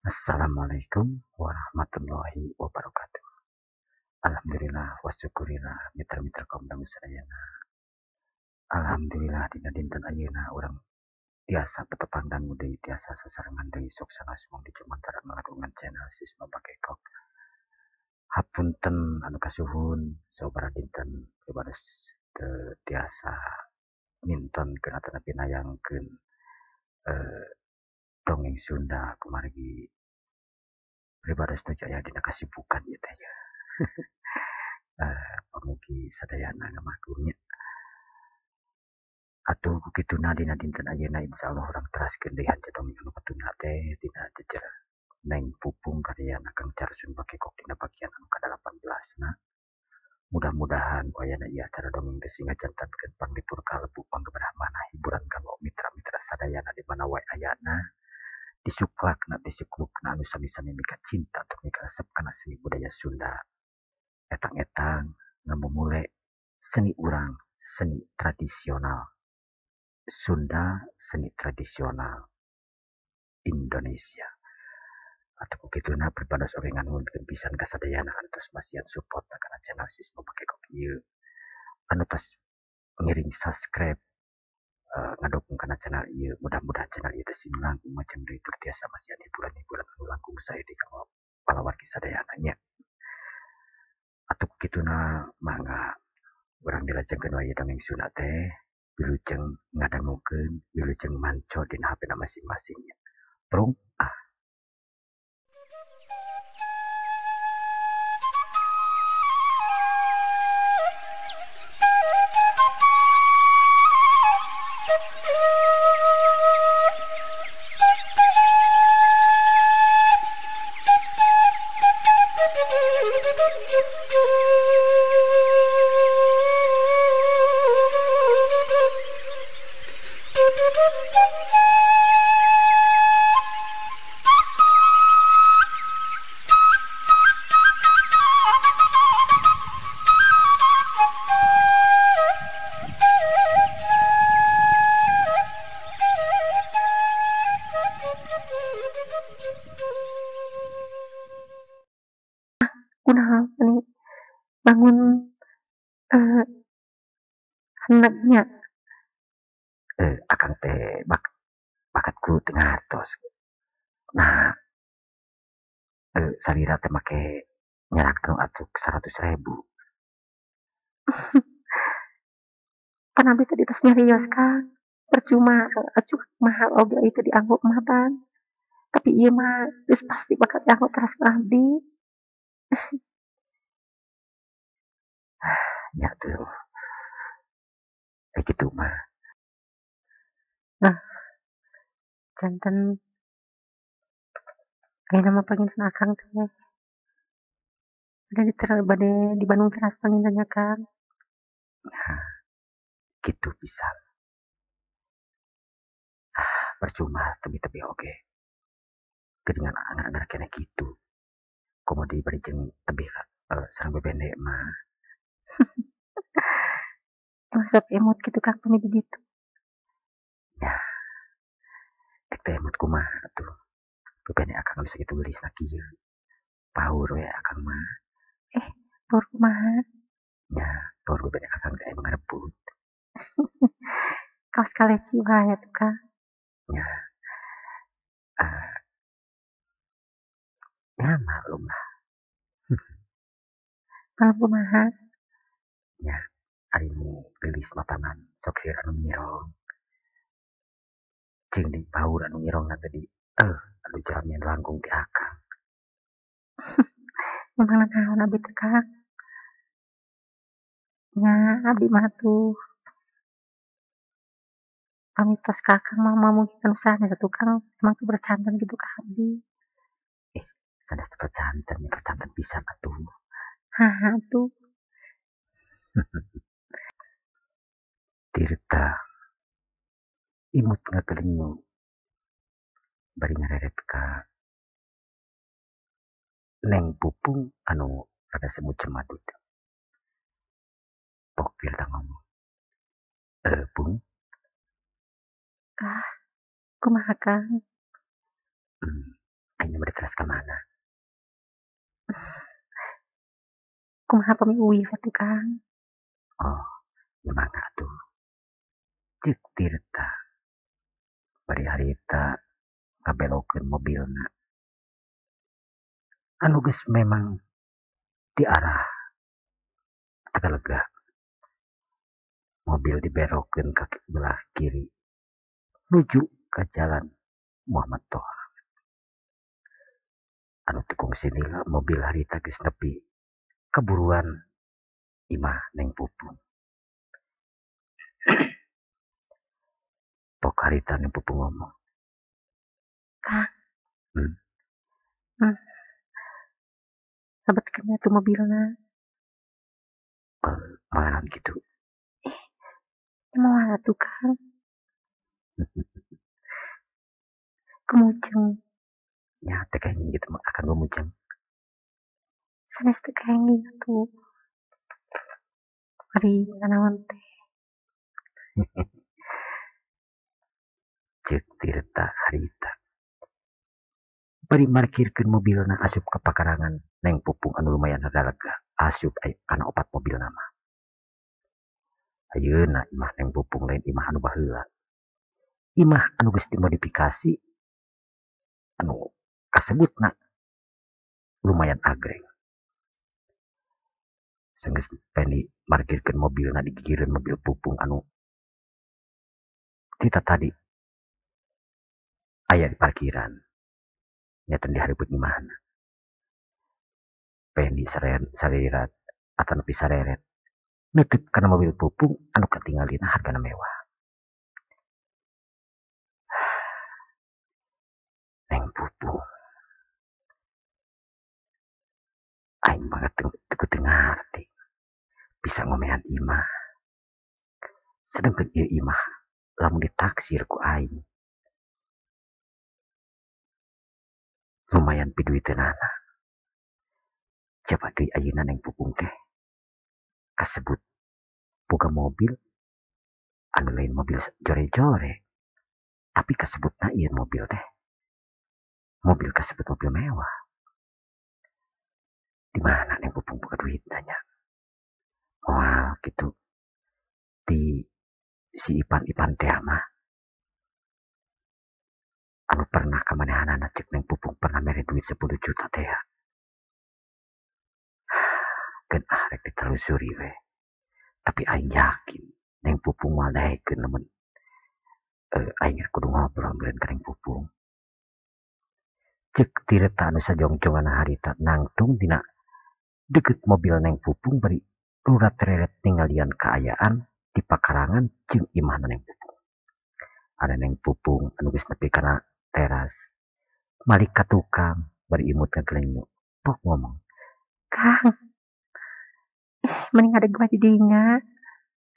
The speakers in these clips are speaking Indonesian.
Assalamualaikum warahmatullahi wabarakatuh. Alhamdulillah wa syukurillah mitra-mitra kaum dangu sadayana. Alhamdulillah dina dinten ayeuna urang tiasa petepang dangu deui tiasa sasarengan deui sok sangasmong di Jumantaran ngalagungan channel Sisma Bakekok. Hapunten anu kasuhun sabaraha dinten pribados teu tiasa mintonkeun atawa pinayangkeun dongeng Sunda kumargi pribados nu jaya dina kasibukan ieu teh ya. Pamugi sadayana ngamaklumnya. Atuh kukituna dina dinten ayeuna insyaallah urang teraskeun deui hanca dongeng anu katuna teh dina jejer Neng Pupung karyana Kang Carsun Bakekok dina bagian anu ka-18 na. Mudah-mudahan wayana ieu acara dongeng teh singajantankeun panglipur kalebu panggeberahmana hiburan kanggo mitra-mitra sadayana di mana wae ayana. Disuklakna disuklukna anu sami-sami mika cinta untuk mika resep kana seni budaya Sunda. Etang-etang ngamumule seni urang, seni tradisional Sunda, seni tradisional Indonesia. Atau kituna pribados oge nganuhunkeun pisan ka sadayana anu tos masihan support kana channel Sisma Bakekok ieu. Anu tos ngiring subscribe ngadukung kana channel ieu. Mudah-mudahan channel ieu teh sing langkung macam deui tur tiasa masihan hiburan-hiburan anu langkung sae di kanggo palawargi sadayana nya. Atuh kituna mangga urang dilajengkeun wae dongeng Sunda teh wilujeng ngadangukeun, wilujeng manco dina HP-na masing-masing nya. Prung Kunaha nih bangun handapnya akang teh bakatku teu ngartos. Nah, salira teh make nyerak anu acuk 100.000. Panabi tadi tos nyarios Kang. Percuma acuk mahal oge itu dianggap mah Bang. Tapi ieu mah geus pasti bakal dianggap teras abdi. Nya tuh. Kitu mah. Nah, janten ayeuna mah panginten Akang teh bade di Bandung teras pangintennya Kang. Nah, gitu bisa. Percuma tebi-tebi oge. Geuningan anak-anak kene gitu. Komodi bari jeung tebih sareng bebende mah. Emang sok emot gitu Kang pami begitu. Ya, teh emot kumaha atuh. Bebende akang bisa gitu geulisna kieu. Paur we akang mah. Tur kumaha? Ya, paur bebende akang teh emang ngarebut. Kaos kaleci wae atuh Kang. Ya. Ya maklum lah. Malam kumaha? Ya, ari nu geulis matanan sok sieun anu ngirong. Jeung di paur anu ngirongna tadi. Anu jamin langkung ti akang. Memang naon abdi teh Kang. Nya abdi mah tuh pamit tos ka Akang mah mungkin usahana satu Kang emang tuh bercanten gitu ka abdi. Sanes teu percanten, ya percanten pisan atuh. Haha tuh Tirta imut ngagelinyu bari ngareret ka Neng Pupung anu rada semut cemadut. Pok Tirta ngomong. Pung, kumaha Kang? Aing bade teras ka mana? Kumaha pamiuih atuh Kang? Oh, gimana tuh? Cek Tirta bari harita ngabelokeun mobilna. Anu geus memang di arah Tagalega. Mobil diberokeun ka belah kiri nuju ke jalan Muhammad Toha. Anu tekung sinila mobil harita geus nepi keburuan imah Neng Pupung. Tok harita Neng Pupung ngomong. Kang, Hmm, lebetkeun atuh mobilna. malahan gitu. Moal atuh Kang, kemujeng. Nya teh kayaknya gitu mah akan ngomujeng. Sanes teu kaenging atuh. Ari nanaon teh. Cek Tirta harita. Bari markirkeun mobilna asup ke pakarangan Neng Pupung anu lumayan sadalega. Asup kana opat mobil nama. Ayeuna imah Neng Pupung lain imah anu baheula. Imah anu geus dimodifikasi anu kasebutna lumayan agreng. Senggeus peni markirkeun mobilna digigireun mobil Pupung anu kita tadi aya di parkiran. Nyatan dihareupeun imahna. Peni sarirat atau nepi sareret. Neuteup kana mobil Pupung anu katingalina hargana mewah. Neng Pupung. Aing banget teu ngarti. Bisa ngomehan imah. Sedangkan ieu imah lamun ditaksir ku aing. Lumayan piduiteunana. Coba deui ayeuna Neng Pupung teh kasebut boga mobil anu lain mobil jore-jore. Tapi kasebutna ieu mobil teh mobil kasebut mobil mewah. Di mana Neng Pupung boga duit nanya. Wah gitu. Di si Ipan teh mah anu pernah kamanehanana cek Neng Pupung pernah mere duit 10 juta teh ya. Keun rek ditelusuri we. Tapi aing yakin Neng Pupung mah daekeun nemen aing kudu ngobrol meureun ka Neng Pupung. Cek Tirta anu sajongjongan harita nangtung dina deket mobil Neng Pupung bari rurat tereret ninggalian kaayaan di pakarangan jeung imahna Neng Pupung. Ada Neng Pupung anu geus nepi kana teras. Malik ka tukang bari imut ngagelenyo. Pok ngomong. Kang, mending ada gua di dinya.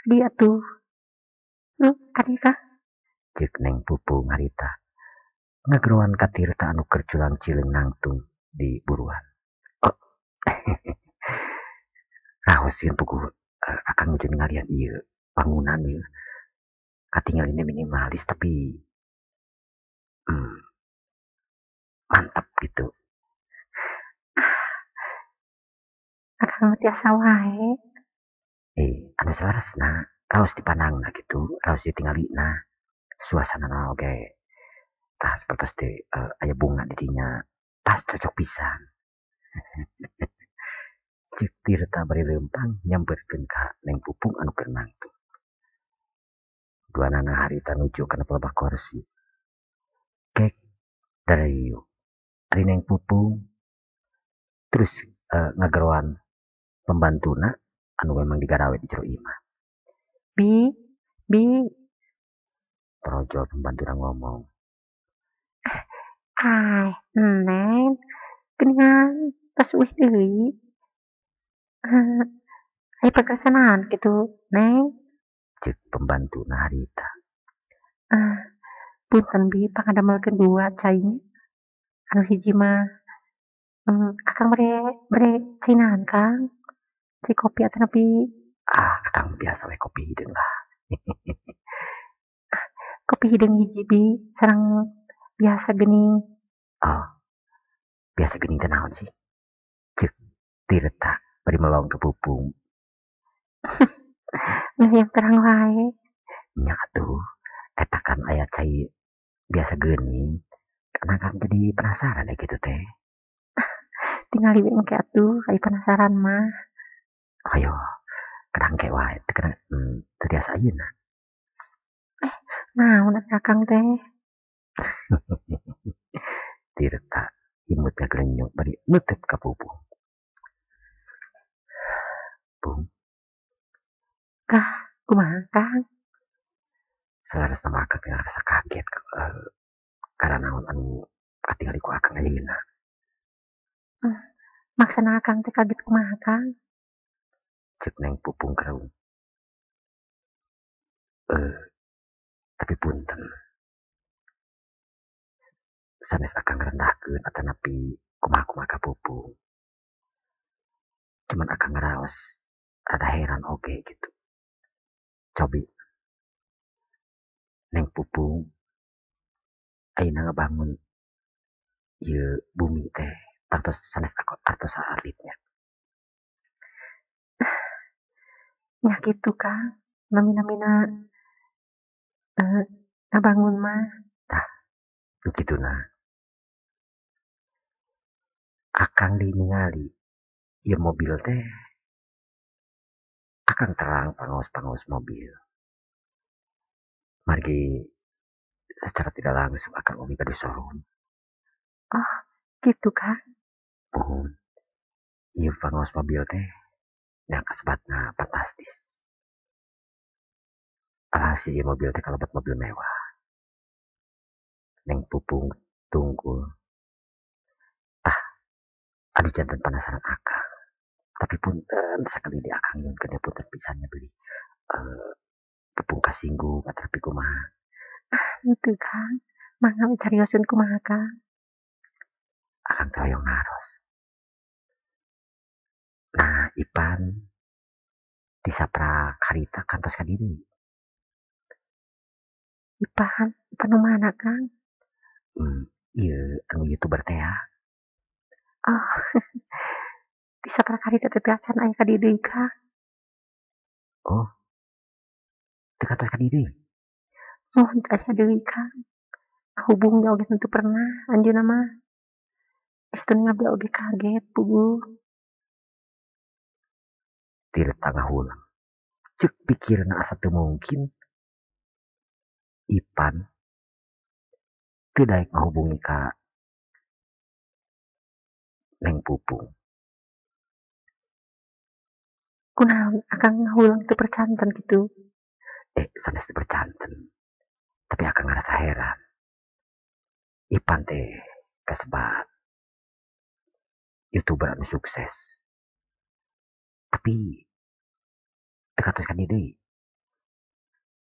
Dia tuh. Kadi Kang. Cek Neng Pupung harita. Ngageroan ka Tirta anu keur culang-cileung nangtung di buruan. Oh. Raos sieun pugu akan nguju ngalian ieu bangunan ieu. Katinggalinnya minimalis tapi mantap gitu. Akang mah tiasa wae. Anu salasna raos dipandangna gitu, raos ditinggalina. Suasana oge tah sapertos teh aya bunga di dinya pas cocok pisan. Cek Tirta bari leumpang nyamperkeun ka Neng Pupung anu keur nangtung. Duanana harita nuju kana pelebah kursi. Kek darayu. Ari Neng Pupung terus ngageroan pembantuna anu memang digarawe di jero imah. Bi, Projol pembantuna ngomong. Neng, geuningan tos uih deui. Aya pagasanaan gitu, Neng. Cek pembantuna harita. Punten Bi pangadamel kedua cainya. Anu hiji mah akang bare cainahan Kang. Cai kopi atau nepi Akang biasa we kopi hideung lah. kopi hidung hiji Bi sareng biasa geuning. Oh, Biasa geuning teh naon sih? Ceuk Tirta bari melong ke pupung. Nah yang terang wae. Nya atuh, eta kan aya cai biasa geuning. Karena kan jadi penasaran ya gitu teh. Tinggal di engke atuh, ai penasaran mah. Ayo, kerangke wae, teu kena teu tiasa ayeuna. Naon atuh Akang teh? Tirta imut ngagelenyuk bari neuteut ka pupung. Pung, Kah, kumaha Kang? salaras nama akang teh ngarasa kaget karena naon anu katingali ku akang ayeuna. Hmm, maksana Akang teh kaget kumaha Kang? Ceuk neng pupung kereung. Eh, tapi punten, sanes akang ngarendahkeun atanapi kumaha-kumaha ka pupung. Cuman akang ngaraos rada heran oge gitu. Cobi neng pupung ayeuna ngabangun ieu bumi teh tartos sanes artos saalitnya. Nya kitu Kang, namina-namina eh, ngabangun mah. Tah, begituna akang ningali ieu mobil teh akang terang pangaos-pangaos mobil. Margi secara tidak langsung akang oge ka di showroom. Oh, gitu Kang. Puhun, ieu pangaos mobil teh yang asbatna fantastis. Alhasil ieu mobil teh kalebet mobil mewah. Neng pupung tungkul. Tah, anu janten penasaran akang. Tapi punten sakali di akang nyun kena punten pisannya beli eh, pupung kasinggung atau kumaha. Gitu Kang. Mangga carioseun kumaha Kang? Akang teh hoyong naros. Nah, Ipan disapra karita kantos ka diri. Ipan, Ipan nu mana Kang? Ieu anu YouTuber teh ya. Oh, di saprakarita teh teu acan aya ka dieu deui Kang. Oh, teu kantos ka diri. Mohon teu aya deui Kang. Hubungnya oge teu pernah anjeunna mah. Estun ngabla oge kaget puguh. Tirta tengah ulang. Cek pikirna asa teu mungkin. Ipan teu daek ngahubungi ka Neng Pupung. Kunaon Akang ngahulang teu percanten kitu. Sanes teu bercanten. Tapi akang ngerasa heran. Ipan teh kasebat YouTuber anu sukses. Tapi teu kantos ka dieu deui.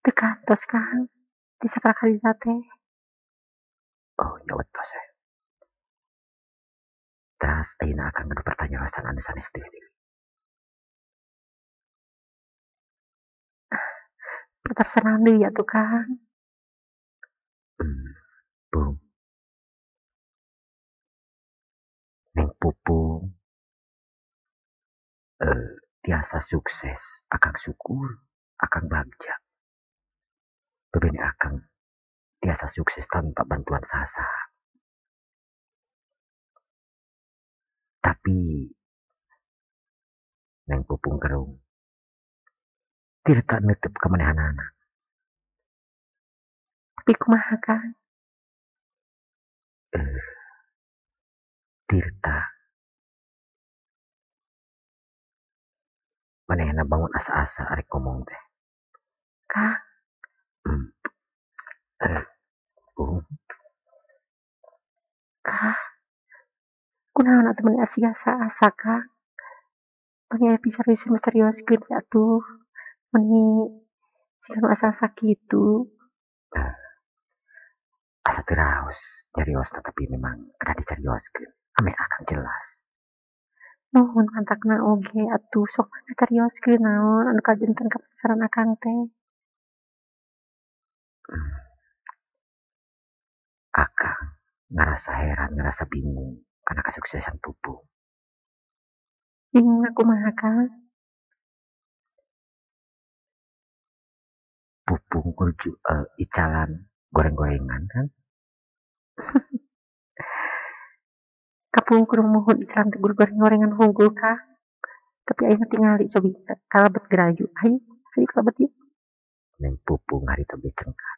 Teu kantos Kang. Di saprakarita teh. Oh, nya wetos we. Teras ayeuna akang ngadu pertanyaan anu sanes deui. Terserah deui atuh Kang. Bung, Neng Pupung tiasa sukses. Akang syukur, akang bagja. Bebeni akang tiasa sukses tanpa bantuan sasa. Tapi Neng Pupung Kerung tirta nutup kemanehanana. Tapi kumaha Kang? Eh, Tirta manehna bangun asa-asa arek ngomong teh. Kang, Hmm, eh, Bung, Kang. Kunaon atuh mun asa-asa Kang? Mun aya misterius-misteriuskeun we atuh. Mun siga nu asa-asa kitu. eh, asa teu raos nyarios tapi memang kada dicarioskeun. Ame akang jelas. Nuhun mantakna oge atuh sok ngacarioskeun naon anu kajanten kapenasaran Akang teh. Hmm, Akang ngerasa heran, ngerasa bingung karena kesuksesan Pupung. Bingung aku mah Kang. Pupung kudu icalan goreng-gorengan kan. Kapung kurung mohon icalan tegur goreng-gorengan hunggul Kang. Tapi ayeuna tingali cobi kalebet gerayu. Hayu kalebet yuk. Neng Pupung hari teu cengkat.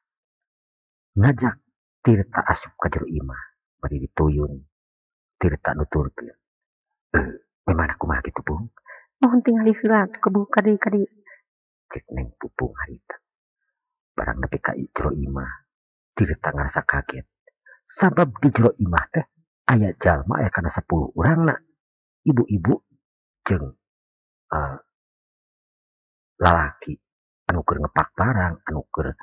Ngajak Tirta asup ka jero imah. Bari dituyun. Tirta nuturkeun. Memang aku mah kitu Pung. Mohon tingali heula atuh kebuka deui ka dieu. Cek neng Pupung harita. Barang nepi ka jero imah. Tirta ngarasa kaget. Sabab di jero imah teh aya jalma aya kana 10 urangna. Ibu-ibu jeung lalaki anu keur ngepak barang, anu keur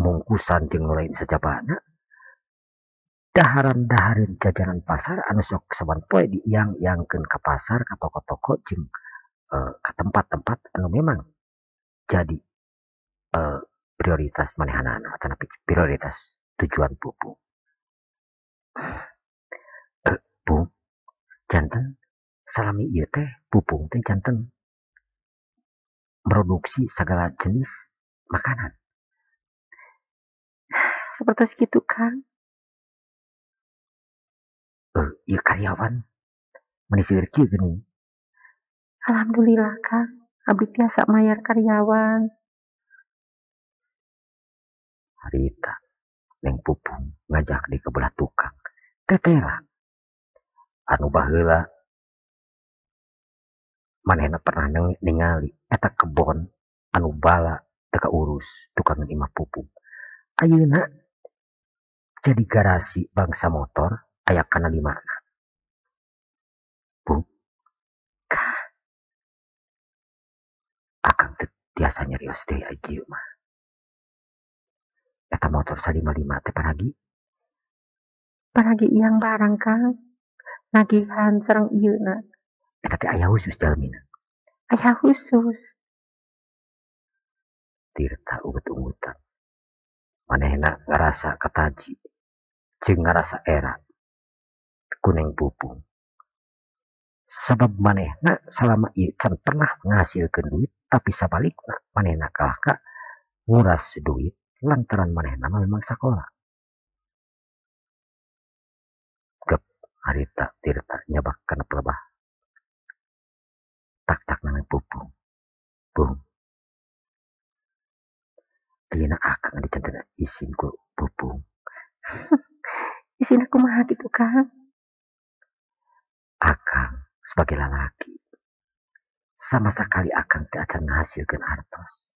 mungkusan jeung lain sajabana. Daharan-dahareun jajanan pasar anu sok saban poe diiang-iangkeun ka pasar, ka toko-toko jeung ka tempat-tempat anu memang jadi prioritas manehanana atau prioritas tujuan Pupung. Pung, janten salami ieu teh Pupung teh janten produksi segala jenis makanan. Seperti segitu Kang. Ieu karyawan menisir kieu geuning. Alhamdulillah Kang. Abdi tiasa mayar karyawan. Harita neng Pupung ngajak di kebelah tukang. Tetera. Anu baheula manehna pernah ningali eta kebon anu bala teu kaurus tukangan imah Pupung. Ayeuna jadi garasi bangsa motor aya kana 5na. Pung. Akang teh tiasa nyarios deui ai kieu mah. Eta motor 155 teh paragi? Paragi iyang barang Kang. Nagihan sareng ieuna. Eta teh aya khusus jalmina. Aya khusus. Tirta ugut-ungutan. Manehna ngarasa kataji. Jeung ngarasa era. Kuneng Pupung. Sabab manehna salama ieu can pernah ngahasilkeun duit, tapi sabalikna manehna kalah ka nguras duit lantaran manehna memang sakola. Gep harita Tirta nyabak kana pelebah. Tak nang Pupung. Pung. Dina akang anu cantena isin ku Pupung. Isin aku mah gitu Kang. Akang sebagai lalaki. Sama sekali akang teu acan ngahasilkeun artos.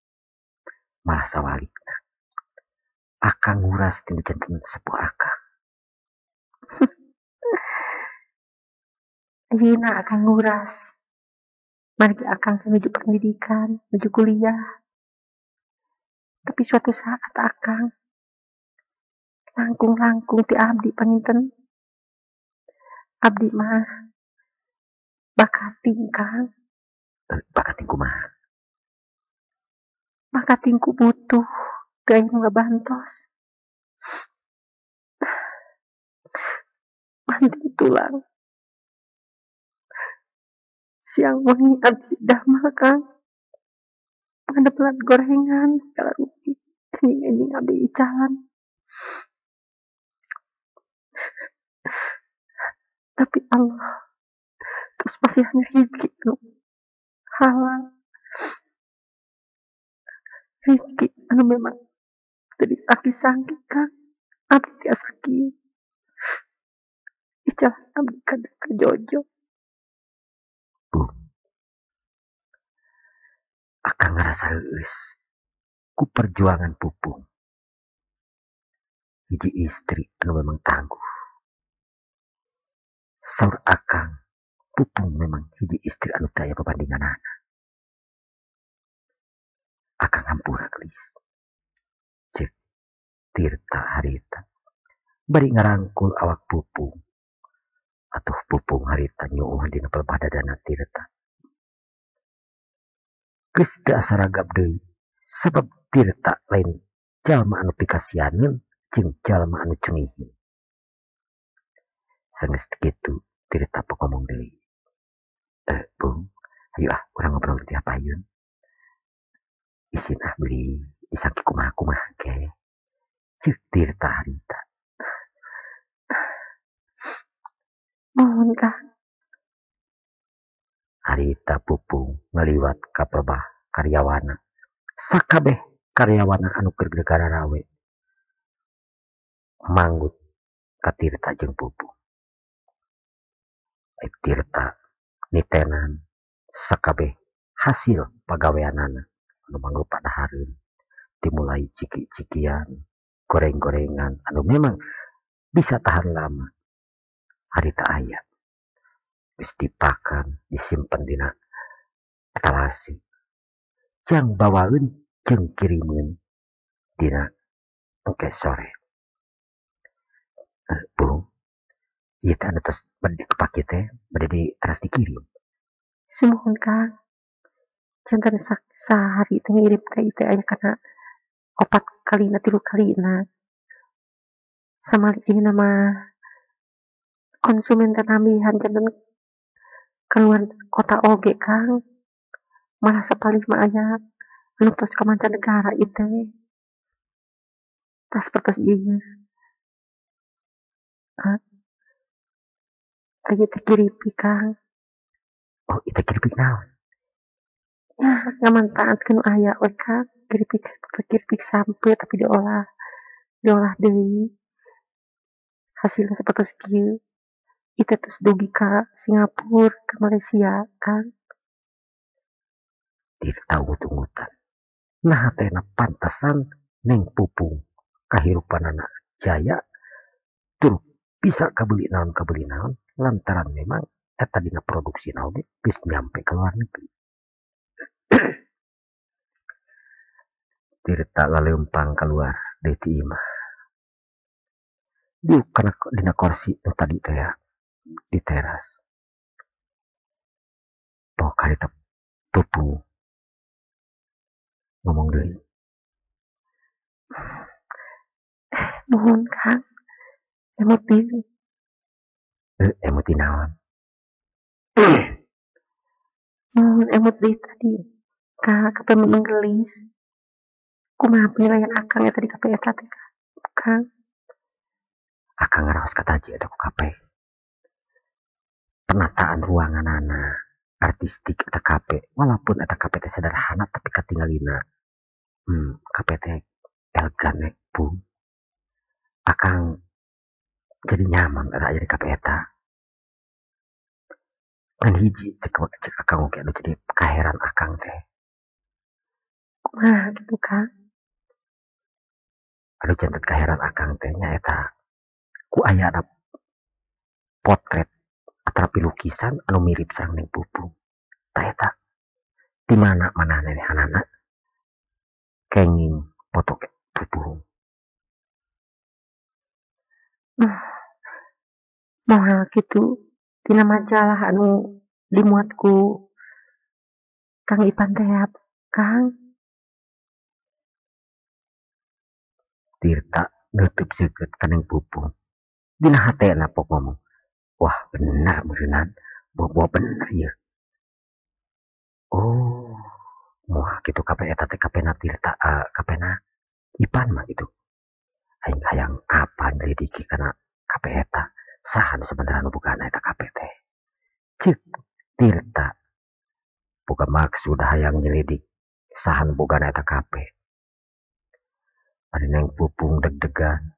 Malah sawalikna. Akang nguras tina janten sepuh akang. Ayeuna akang nguras. Margi akang menuju pendidikan, menuju kuliah. Tapi suatu saat kata akang, langkung-langkung ti abdi panginten. Abdi mah bakating Kang. Bakating kumaha? Bakatingku butuh gaya ngabantos. Banting tulang. Siang wengi abdi damel Kang. Pengedepelan gorengan segala rupi. Anjing abdi icalan. Tapi Allah terus pasihan rezeki anu halal. Rezeki anu memang teu disangki-sangki Kang. Abdi tiasa kieu. Icalan abdi kada kajojo. Akang ngarasa heueus ku perjuangan Pupung. Hiji istri anu memang tangguh. Saur akang, Pupung memang hiji istri anu teu aya babandinganana. Akang hampura gelis. Cek Tirta harita. Bari ngarangkul awak Pupung. Atuh Pupung harita nyuuh dina pelebah dadana Tirta. Geus teu asa ragap deui. Sabab Tirta lain jalma anu pikasianeun jeung jalma anu cunihin. Sengges gitu Tirta ngomong deui. Bung, ayo urang ngobrol ti apa yun. Isin beli isaki kumaha ke. Ceuk Tirta harita. Mohon Kang. Harita Pupung ngaliwat ka perbah karyawana. Sakabeh karyawana anu keur negara rawe. Manggut ka Tirta jeung Pupung. Tirta nitenan sakabeh hasil pagaweanana anu mangrupa dahareun. Dimulai ciki-cikian, goreng-gorengan anu memang bisa tahan lama. Harita aya. Geus dipakan, disimpen dina etalase. Jang bawaeun jeung kirimeun dina engke sore. Bung, ieu teh anu tos bade dipake teh bade teras dikirim. Sumohun Kang. Janten sahari teh ngirim ka ieu teh aya kana 4 kalina 3 kalina. Samalina mah konsumen teh nambihan janten keluar kota oge Kang. Malah sapalih mah aya anu tos ka mancanegara ieu teh. Tas pertos ieu. Ieu teh kiripik Kang. Oh, itu kiripik naon? Ya, ngamanfaatkeun aya we Kang. Kiripik sampeu tapi diolah deui. Hasilna sapertos kieu. Itu terus dugi ka Singapura, ke Malaysia Kang. Tidak tahu ungut-ungutan. Nah tena pantesan Neng Pupung kahirupan anak jaya tur bisa kabeli naon lantaran memang eta dina produksi oge geus nyampe ke luar negeri. Tirta laleumpang keluar deui ti imah. Diuk kana dina kursi nu tadi teh di teras. Poh karita Pupung ngomong deui. Nuhun Kang. Emoti. Emoti naon? Nuhun emot deui tadi. Ka kepemenung gelis. Kumaha penilaian Akang eta di KPS teh Kang? Akang ngaraos kataji eta ku KP. Penataan ruanganana, artistik eta KP. Walaupun eta KP teh sederhana tapi katinggalina. KP teh elegan Bung. Akang jadi nyaman aya di KP eta. Ngan hiji cek Akang oge anu jadi kaheran Akang teh. Kumaha gitu Kang? Anu janten kaheran Akang teh nyaeta ku aya ada potret atau lukisan anu mirip sareng Neng Pupung. Tah eta di mana nenehanana kenging foto Pupung. Moal gitu tina majalah anu dimuat ku Kang Ipan teh Kang. Tirta neutup seukeut ka Neng Pupung. Dina hatena pok ngomong. Wah bener meureunnan. Bobo bener ieu. Oh, moal kitu KP eta teh KP-na Tirta, KP-na Ipan mah gitu. Aing hayang apa nyelidiki kana KP eta. Saha nu sebenarnya nu bugana eta KP teh. Ceuk Tirta boga maksud hayang nyelidik saha nu bugana eta KP. Ari Neng Pupung deg-degan.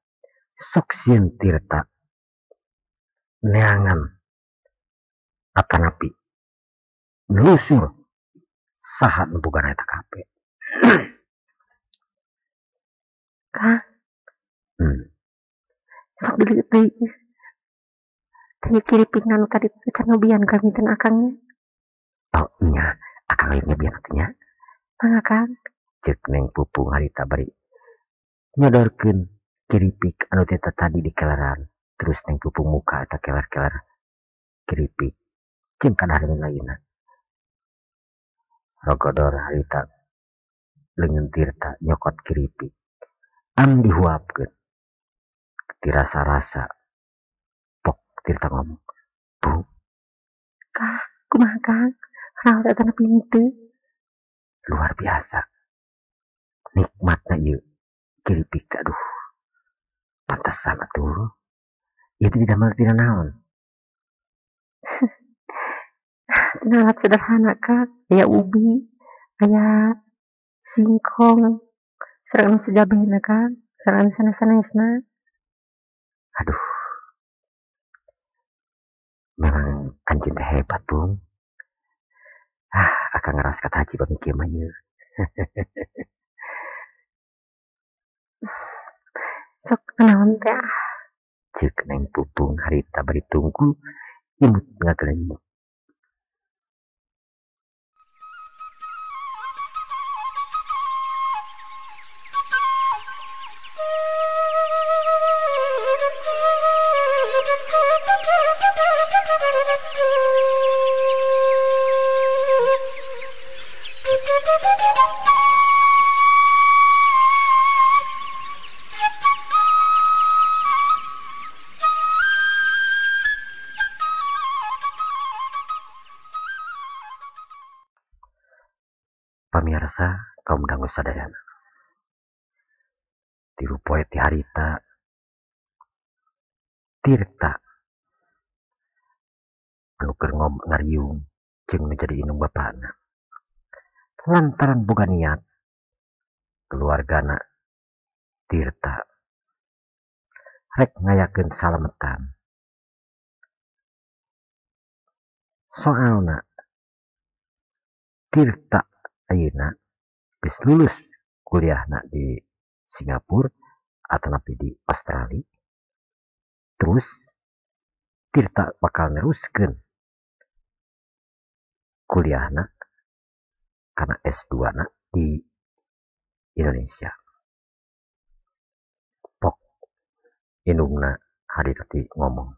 Sok sieun Tirta neangan atanapi nelusur saha nu bugana eta KP. Kang. Sok dilihat deui. Teu kiripik anu tadi can nobian kami ten Akangnya. Oh nya, Akang lain nyobian atunya. Mangga Kang. Ceuk Neng Pupung harita bari nyodorkeun kiripik anu teh tadi dikeleran. Terus Neng Pupung muka eta keler-keler kiripik. Jeung kadahareun lainna. Rogodor harita leungeun Tirta nyokot kiripik. Anu dihuapkeun. Dirasa-rasa pok Tirta ngomong. Bu, Kah, kumaha Kang? Raos eta nepi henteu. luar biasa. Nikmatna ieu. Kiripik aduh. Pantesan atuh. Itu didamel tina naon? Tina alat sederhana Kang. Aya ubi, aya singkong, sareng anu sajabehna Kang, sareng anu sanes-sanesna. Aduh, memang anjing teh hebat, Bung. Akang ngaras kata haji bami kieu mah ieu. Sok naon teh Ceuk neng pupung harita bari tunggu imut ngagelen imut. Pamirsa kaum dangu sadayana. Tiru poe ti harita Tirta anu keur ngariung jeung nu jadi indung bapana. Lantaran boga niat keluargana Tirta rek ngayakeun salametan. Soalna Tirta ayeuna geus lulus kuliahna di Singapura atau napi di Australia. Terus Tirta bakal neruskeun kuliahna karena S2-na di Indonesia. Pok indungna hari tadi ngomong.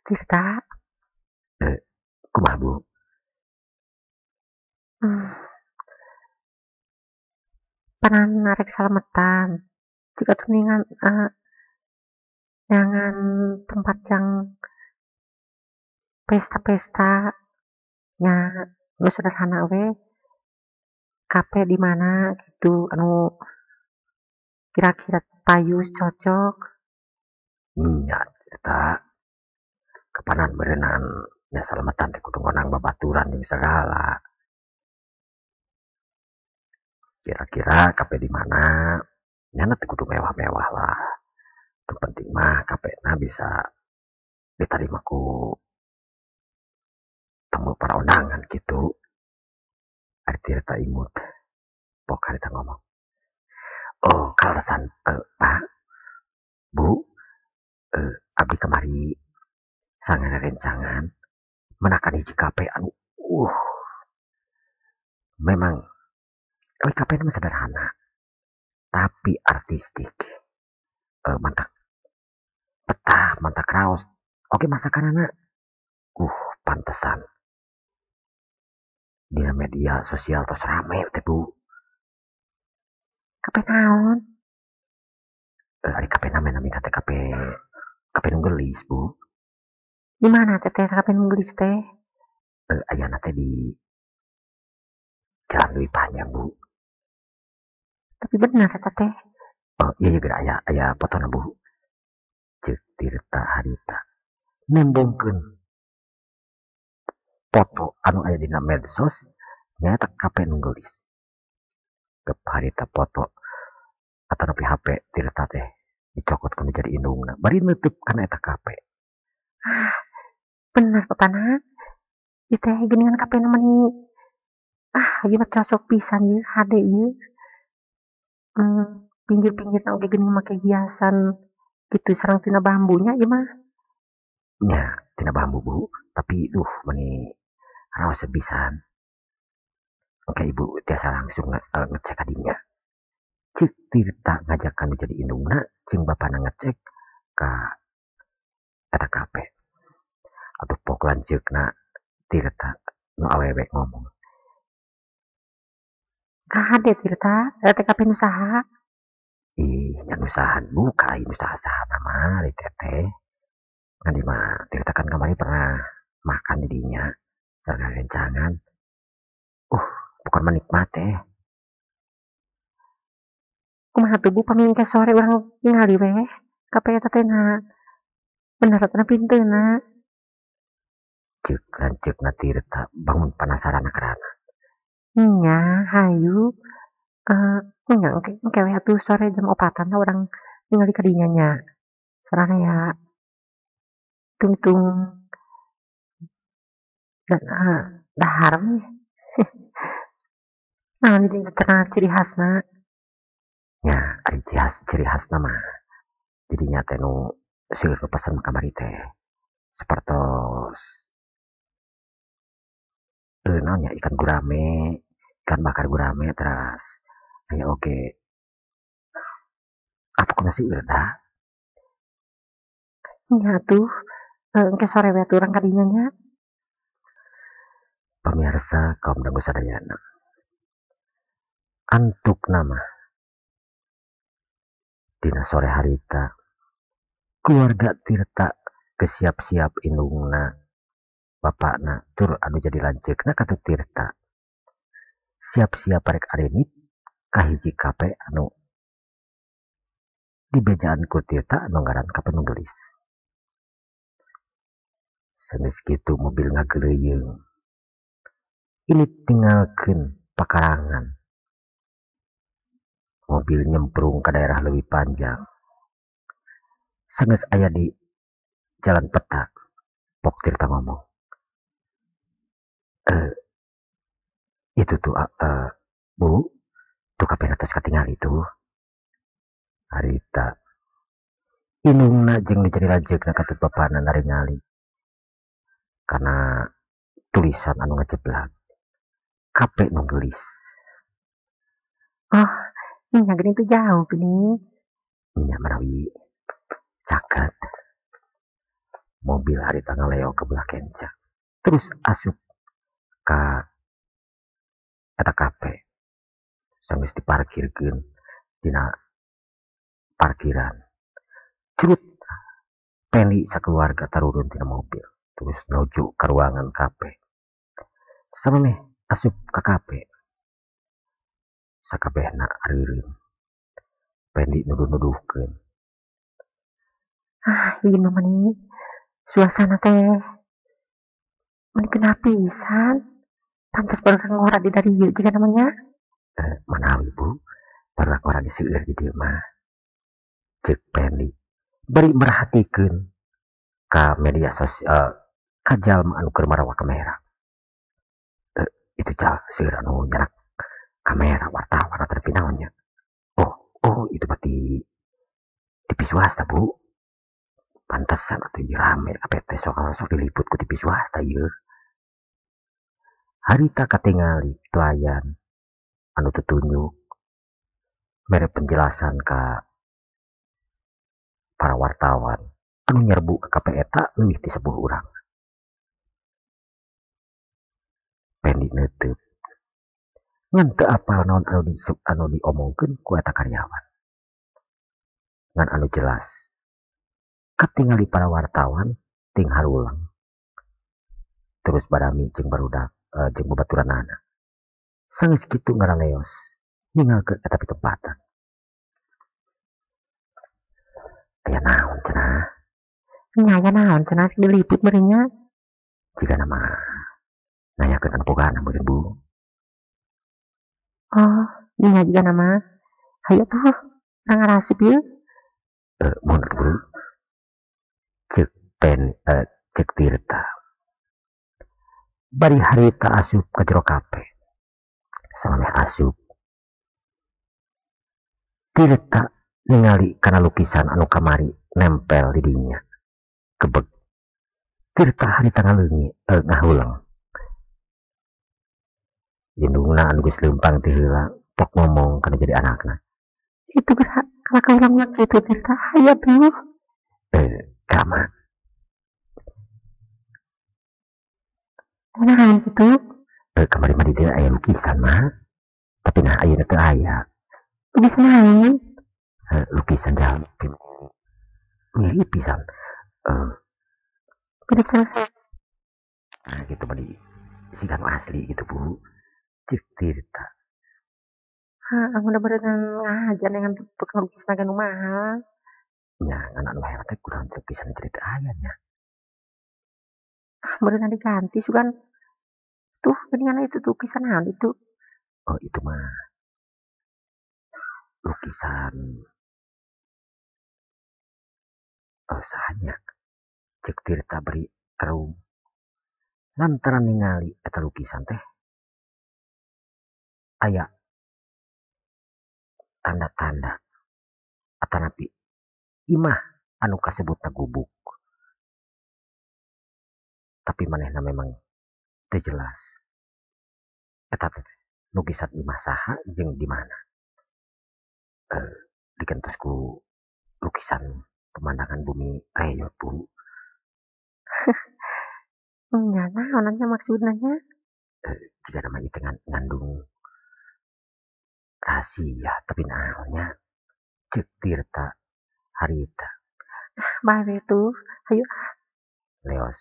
Tirta, Kumaha Bu? panan narek salametan. Jika tuningan jangan tempat yang pesta-pesta nya nu sederhana we. Kafe di mana gitu anu kira-kira payus cocok. Nya Tirta kepanan berenang nya salametan teh kudu ngonang babaturan jeung segala. Kira-kira kafe di mana? Nyana teh kudu mewah-mewah lah. Yang penting mah kafena bisa diterima ku tamu para undangan gitu. Ari Tirta imut. Pok harita ngomong. Oh, kalesan Pak, Bu, abdi kemari sangan rencangan menakan hiji kafe anu memang kafe mah sederhana tapi artistik. Mantak petah, mantak raos. Oke masakanana pantesan. Di media sosial tos rame teh Bu. Kafe naon? Ari kafe namina teh kafe nu geulis Bu. Di mana teh kafe nu geulis teh? Ayana teh di Jalan Dwi Panjang Bu. Tapi benar eta teh. Iya geura aya fotona Bu. Ceuk Tirta harita nembongkeun foto anu aya dina medsos nyaeta kafe nu geulis. Gep harita foto atau napi HP Tirta teh dicokot kana jadi indungna. Bari neuteub kana eta kafe. Benar Papana. Ieu teh geuningan kafe nu meuni. Ieu mah cocok pisan ieu hade ieu. Pinggir-pinggirna oge geuning make hiasan gitu sareng tina bambunya ieu mah. Nya, tina bambu Bu, tapi meuni raos pisan. Oke Ibu tiasa langsung ngecek kadinya. Cik Tirta ngajakan jadi indungna jeung bapana ngecek ka eta kafe. Atuh pok lanceukna Tirta nu awewe ngomong. Hade Tirta, eta kafe nu saha? Ih, nya usahan buka usaha saha mah ari teh. Ngan di mah ceritakan kemarin pernah makan didinya sareng rencangan. Bukan menikmat teh. Kumaha tuh Bu pamingke sore urang ningali we. Kapaya teh bener teh pinteuna. Ceuk lanceukna Tirta bangun penasaran karana. Nya, hayu. Nya engke we atuh sore jam 4-an urang ningali ka dinya nya. Sararea hitung-hitung dahar we. Naon di dinya teh ciri khasna? Nya ari ciri khasna mah didinya teh nu seueur nu pesen kamari teh. Sapertos naon ya ikan gurame, ikan bakar gurame teras aya oge pokona seueur da. Nya atuh engke sore we atuh urang ka dinya nya. Pemirsa kaum dangu sadayana. Antuk nama dina sore harita keluarga Tirta kesiap-siap indungna bapakna tur anu jadi lanceukna katu Tirta. Siap-siap parek arenit kahiji kape anu dibejaan ku Tirta anu ngaran kapeung gelis. Sanes kitu mobil ngageleuyeung. Ini tinggalkeun pakarangan. Mobil nyemprung ke daerah leuwih panjang. Sanes aya di jalan peta. Pok Tirta ngomong. Itu tuh Bu, tuh kape atas katingal itu. Harita. Indungna jeung nu jadi lanceukna katut bapana naringali. Karena tulisan anu ngajeblak. Kape nu gelis. Oh, nya gini tuh jauh gini. Nya marawi caket. Mobil harita ngaleo ke belah kenca. Terus asup ka eta kape. Sanes diparkirkeun dina parkiran. Curut Peli sakeluarga tarurun tina mobil. Terus nuju ke ruangan kape. Samemeh asup ka kape. Sakabehna areureum. Pendi nuduh-nuduhkeun. Ieu mah meni suasana teh meni kenapa pisan. Pantes baru ngora di dari ieu jiga namanya. Manawi Bu, baru orang di seueur di dieu mah. Ceuk Pendi. Bari merhatikeun ka media sosial ka jalma anu keur marawak kamera. Itu seueur anu nyerak kamera wartawan atau pinaonnya. Oh, itu berarti TV swasta Bu. Pantesan atuh ieu rame apa teh soal sok diliput ku TV swasta ieu. Harita katingali pelayan anu tutunjuk mere penjelasan ka para wartawan anu nyerbu ka KP eta leuwih ti 10 urang. Pendi neuteut. Ngan teu apal naon anu diomongkeun ku eta karyawan. Ngan anu jelas katingali para wartawan ting harulang. Terus barami jeung barudak jeung babaturanana. Sanggeus kitu ngaraleos ninggalkeun eta pitempatan. Aya naon cenah? Nya aya naon cenah diliput meureun nya. Jika nama nanyakeun anu bogana meureun Bu. Oh, nya jiga nama. Hayu tuh urang ngarasup ieu. Mun Bu. Cek Tirta. Bari harita asup ka jero kape. Samemeh asup. Tirta ningali kana lukisan anu kamari nempel di dinya. Kebeg. Tirta harita ngahulang. Indungna anu geus leumpang ti heula pok ngomong kana jadi anakna. Itu gerak kalau kau ulang gitu Tirta. Hayu tuh. Kama. Naon gitu? Kamari mah di dieu aya lukisan mah. Tapi nah ayeuna teu aya. Lukisan naon? Lukisan jalma mirip pisan. Mirip selesai. Nah gitu badi si kanu asli gitu Bu. Cek Tirta. Aku udah berenang ngajar dengan tukang lukis naga nu mahal. Ya, anak nu heran teh kurang lukisan cerita ayahnya. Berenang diganti sugan. Tuh, mendingan itu tuh lukisan hal itu. Oh itu mah lukisan sahanya. Cek Tirta beri kerung. Lantaran ningali eta lukisan teh aya tanda-tanda atanapi imah anu kasebutna gubuk. Tapi manehna memang teu jelas. Eta teh lukisan imah saha jeung di mana. Dikentos ku lukisan pemandangan bumi reyot Bu. Ya, naonnya maksudnya? Jika nama itu ngandung rahasia tapi naonnya cek Tirta harita Bae tuh. Ayo leos